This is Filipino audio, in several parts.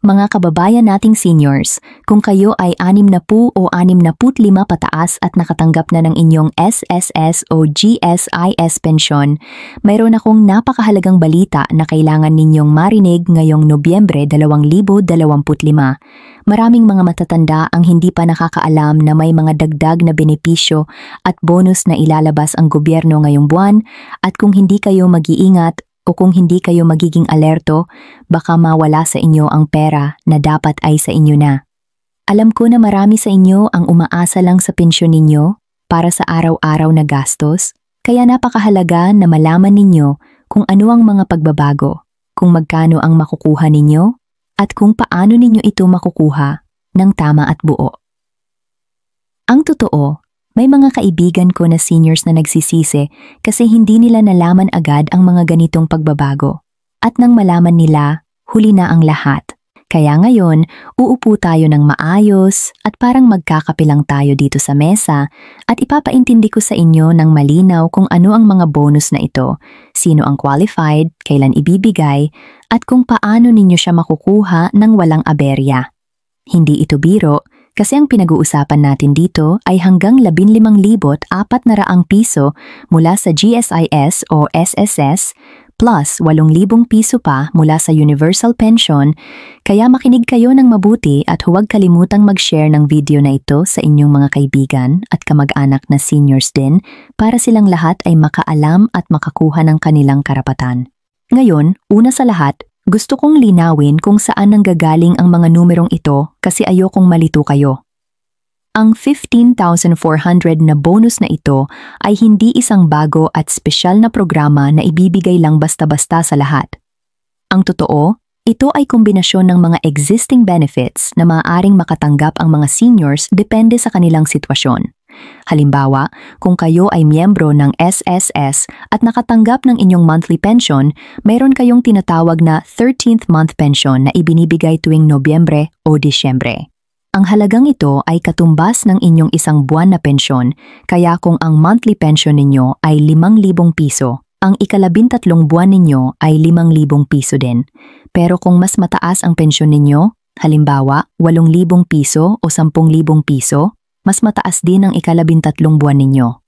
Mga kababayan nating seniors, kung kayo ay 60 o 65 pataas at nakatanggap na ng inyong SSS o GSIS pensyon, mayroon akong napakahalagang balita na kailangan ninyong marinig ngayong Nobyembre 2025. Maraming mga matatanda ang hindi pa nakakaalam na may mga dagdag na benepisyo at bonus na ilalabas ang gobyerno ngayong buwan, at kung hindi kayo mag-iingat o kung hindi kayo magiging alerto, baka mawala sa inyo ang pera na dapat ay sa inyo na. Alam ko na marami sa inyo ang umaasa lang sa pensyon ninyo para sa araw-araw na gastos, kaya napakahalaga na malaman ninyo kung ano ang mga pagbabago, kung magkano ang makukuha ninyo, at kung paano ninyo ito makukuha ng tama at buo. Ang totoo, may mga kaibigan ko na seniors na nagsisisi kasi hindi nila nalaman agad ang mga ganitong pagbabago. At nang malaman nila, huli na ang lahat. Kaya ngayon, uupo tayo ng maayos at parang magkakapilang tayo dito sa mesa at ipapaintindi ko sa inyo ng malinaw kung ano ang mga bonus na ito, sino ang qualified, kailan ibibigay, at kung paano ninyo siya makukuha ng walang aberya. Hindi ito biro, kasi ang pinag-uusapan natin dito ay hanggang 15,400 piso mula sa GSIS o SSS plus 8,000 piso pa mula sa Universal Pension, kaya makinig kayo ng mabuti at huwag kalimutang mag-share ng video na ito sa inyong mga kaibigan at kamag-anak na seniors din para silang lahat ay makaalam at makakuha ng kanilang karapatan. Ngayon, una sa lahat, gusto kong linawin kung saan nanggagaling ang mga numerong ito kasi ayokong malito kayo. Ang 15,400 na bonus na ito ay hindi isang bago at espesyal na programa na ibibigay lang basta-basta sa lahat. Ang totoo, ito ay kombinasyon ng mga existing benefits na maaaring makatanggap ang mga seniors depende sa kanilang sitwasyon. Halimbawa, kung kayo ay miyembro ng SSS at nakatanggap ng inyong monthly pension, mayroon kayong tinatawag na 13th month pension na ibinibigay tuwing Nobyembre o Disyembre. Ang halagang ito ay katumbas ng inyong isang buwan na pensyon, kaya kung ang monthly pension ninyo ay 5,000 piso, ang ika-13 buwan ninyo ay 5,000 piso din. Pero kung mas mataas ang pensyon ninyo, halimbawa 8,000 piso o 10,000 piso, mas mataas din ang ika-13 buwan ninyo.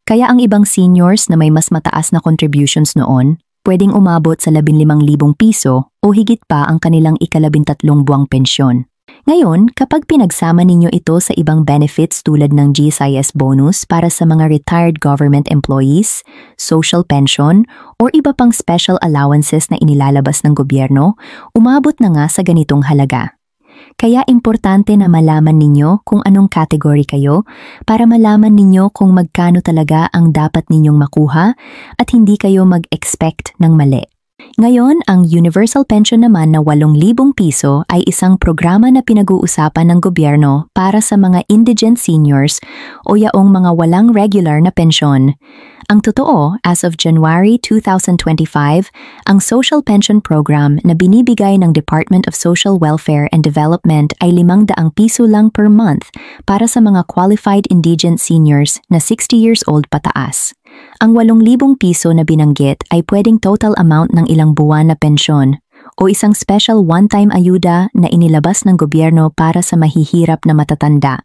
Kaya ang ibang seniors na may mas mataas na contributions noon, pwedeng umabot sa 15,000 piso o higit pa ang kanilang ika-13 buwang pensyon. Ngayon, kapag pinagsama ninyo ito sa ibang benefits tulad ng GSIS bonus para sa mga retired government employees, social pension, or iba pang special allowances na inilalabas ng gobyerno, umabot na nga sa ganitong halaga. Kaya importante na malaman ninyo kung anong category kayo para malaman ninyo kung magkano talaga ang dapat ninyong makuha at hindi kayo mag-expect ng mali. Ngayon, ang Universal Pension naman na 8,000 piso ay isang programa na pinag-uusapan ng gobyerno para sa mga indigent seniors o yaong mga walang regular na pensyon. Ang totoo, as of January 2025, ang Social Pension Program na binibigay ng Department of Social Welfare and Development ay 500 piso lang per month para sa mga qualified indigent seniors na 60 years old pataas. Ang 8,000 piso na binanggit ay pwedeng total amount ng ilang buwan na pensyon o isang special one-time ayuda na inilabas ng gobyerno para sa mahihirap na matatanda.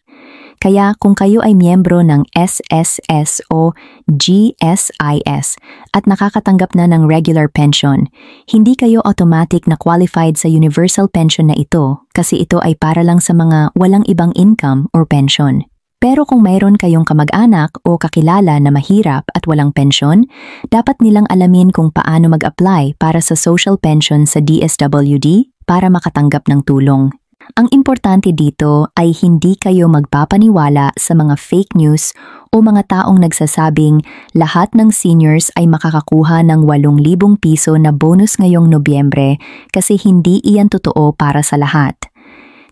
Kaya kung kayo ay miyembro ng SSS o GSIS at nakakatanggap na ng regular pension, hindi kayo automatic na qualified sa universal pension na ito kasi ito ay para lang sa mga walang ibang income or pension. Pero kung mayroon kayong kamag-anak o kakilala na mahirap at walang pensyon, dapat nilang alamin kung paano mag-apply para sa social pension sa DSWD para makatanggap ng tulong. Ang importante dito ay hindi kayo magpapaniwala sa mga fake news o mga taong nagsasabing lahat ng seniors ay makakakuha ng 8,000 piso na bonus ngayong Nobyembre kasi hindi iyan totoo para sa lahat.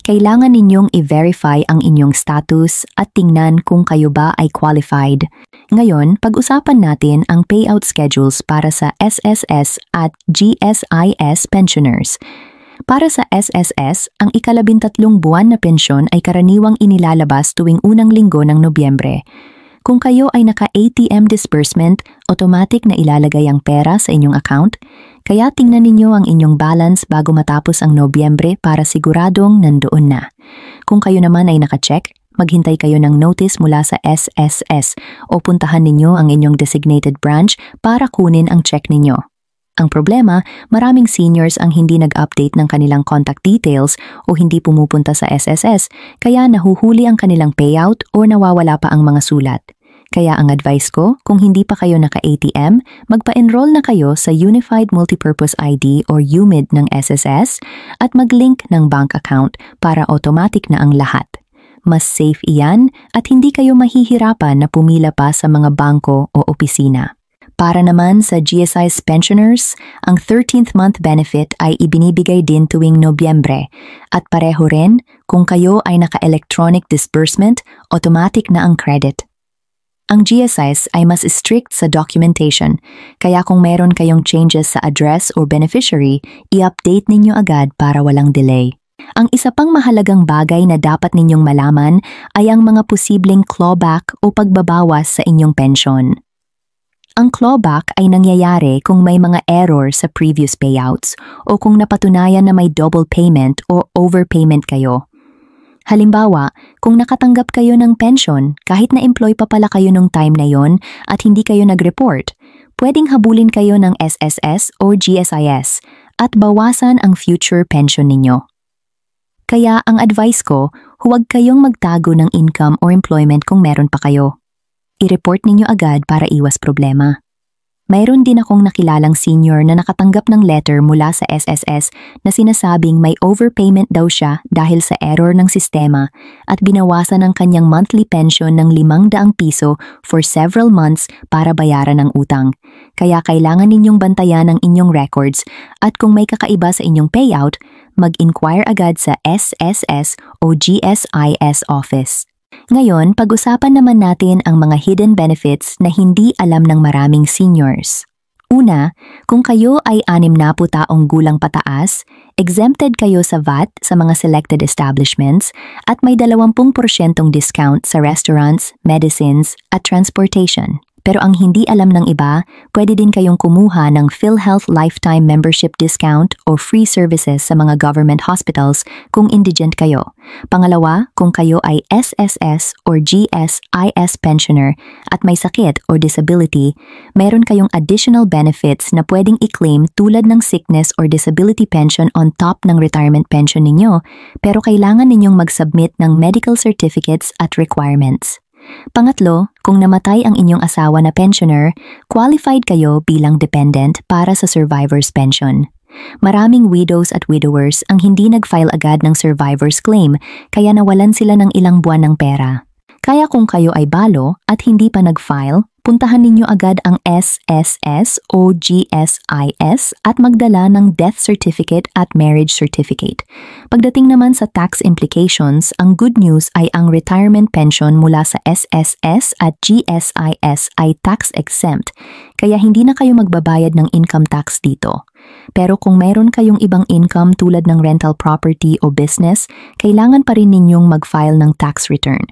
Kailangan ninyong i-verify ang inyong status at tingnan kung kayo ba ay qualified. Ngayon, pag-usapan natin ang payout schedules para sa SSS at GSIS pensioners. Para sa SSS, ang ika-13 buwan na pensyon ay karaniwang inilalabas tuwing unang linggo ng Nobyembre. Kung kayo ay naka-ATM disbursement, automatic na ilalagay ang pera sa inyong account, kaya tingnan ninyo ang inyong balance bago matapos ang Nobyembre para siguradong nandoon na. Kung kayo naman ay naka-check, maghintay kayo ng notice mula sa SSS o puntahan ninyo ang inyong designated branch para kunin ang check ninyo. Ang problema, maraming seniors ang hindi nag-update ng kanilang contact details o hindi pumupunta sa SSS, kaya nahuhuli ang kanilang payout o nawawala pa ang mga sulat. Kaya ang advice ko, kung hindi pa kayo naka-ATM, magpa-enroll na kayo sa Unified Multipurpose ID or UMID ng SSS at mag-link ng bank account para automatic na ang lahat. Mas safe iyan at hindi kayo mahihirapan na pumila pa sa mga bangko o opisina. Para naman sa GSI's pensioners, ang 13th month benefit ay ibinibigay din tuwing Nobyembre at pareho rin kung kayo ay naka-electronic disbursement, automatic na ang credit. Ang GSI's ay mas strict sa documentation, kaya kung meron kayong changes sa address or beneficiary, i-update ninyo agad para walang delay. Ang isa pang mahalagang bagay na dapat ninyong malaman ay ang mga posibleng clawback o pagbabawas sa inyong pension. Ang clawback ay nangyayari kung may mga error sa previous payouts o kung napatunayan na may double payment o overpayment kayo. Halimbawa, kung nakatanggap kayo ng pension kahit na employee pa pala kayo nung time na yon at hindi kayo nag-report, pwedeng habulin kayo ng SSS o GSIS at bawasan ang future pension ninyo. Kaya ang advice ko, huwag kayong magtago ng income or employment kung meron pa kayo. I-report ninyo agad para iwas problema. Mayroon din akong nakilalang senior na nakatanggap ng letter mula sa SSS na sinasabing may overpayment daw siya dahil sa error ng sistema at binawasan ang kanyang monthly pension ng 500 piso for several months para bayaran ang utang. Kaya kailangan ninyong bantayan ang inyong records at kung may kakaiba sa inyong payout, mag-inquire agad sa SSS o GSIS office. Ngayon, pag-usapan naman natin ang mga hidden benefits na hindi alam ng maraming seniors. Una, kung kayo ay 60 taong gulang pataas, exempted kayo sa VAT sa mga selected establishments at may 20% discount sa restaurants, medicines at transportation. Pero ang hindi alam ng iba, pwede din kayong kumuha ng PhilHealth Lifetime Membership Discount o free services sa mga government hospitals kung indigent kayo. Pangalawa, kung kayo ay SSS or GSIS pensioner at may sakit or disability, meron kayong additional benefits na pwedeng i-claim tulad ng sickness or disability pension on top ng retirement pension ninyo, pero kailangan ninyong mag-submit ng medical certificates at requirements. Pangatlo, kung namatay ang inyong asawa na pensioner, qualified kayo bilang dependent para sa survivor's pension. Maraming widows at widowers ang hindi nag-file agad ng survivor's claim kaya nawalan sila ng ilang buwan ng pera. Kaya kung kayo ay balo at hindi pa nag-file, puntahan ninyo agad ang SSS o GSIS at magdala ng death certificate at marriage certificate. Pagdating naman sa tax implications, ang good news ay ang retirement pension mula sa SSS at GSIS ay tax exempt, kaya hindi na kayo magbabayad ng income tax dito. Pero kung mayroon kayong ibang income tulad ng rental property o business, kailangan pa rin ninyong mag-file ng tax return.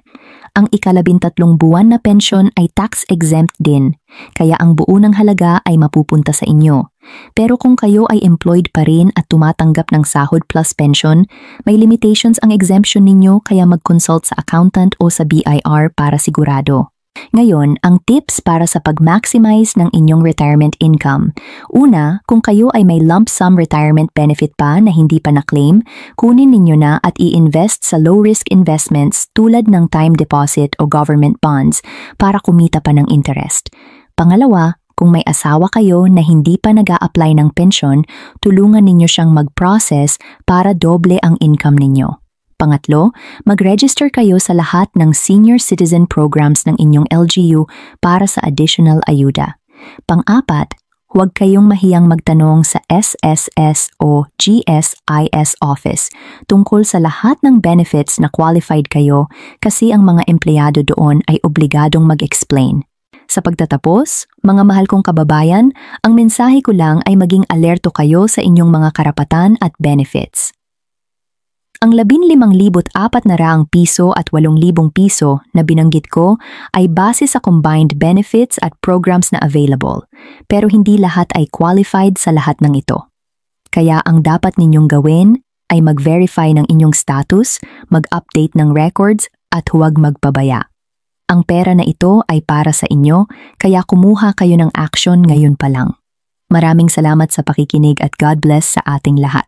Ang ika-13 buwan na pensyon ay tax-exempt din, kaya ang buo ng halaga ay mapupunta sa inyo. Pero kung kayo ay employed pa rin at tumatanggap ng sahod plus pension, may limitations ang exemption ninyo kaya mag-consult sa accountant o sa BIR para sigurado. Ngayon, ang tips para sa pag-maximize ng inyong retirement income. Una, kung kayo ay may lump sum retirement benefit pa na hindi pa na-claim, kunin ninyo na at i-invest sa low-risk investments tulad ng time deposit o government bonds para kumita pa ng interest. Pangalawa, kung may asawa kayo na hindi pa nag-a-apply ng pensyon, tulungan ninyo siyang mag-process para doble ang income ninyo. Pangatlo, mag-register kayo sa lahat ng senior citizen programs ng inyong LGU para sa additional ayuda. Pang-apat, huwag kayong mahiyang magtanong sa SSS o GSIS office tungkol sa lahat ng benefits na qualified kayo kasi ang mga empleyado doon ay obligadong mag-explain. Sa pagtatapos, mga mahal kong kababayan, ang mensahe ko lang ay maging alerto kayo sa inyong mga karapatan at benefits. Ang 15,400 piso at 8,000 piso na binanggit ko ay base sa combined benefits at programs na available, pero hindi lahat ay qualified sa lahat ng ito. Kaya ang dapat ninyong gawin ay mag-verify ng inyong status, mag-update ng records at huwag magpabaya. Ang pera na ito ay para sa inyo, kaya kumuha kayo ng action ngayon pa lang. Maraming salamat sa pakikinig at God bless sa ating lahat.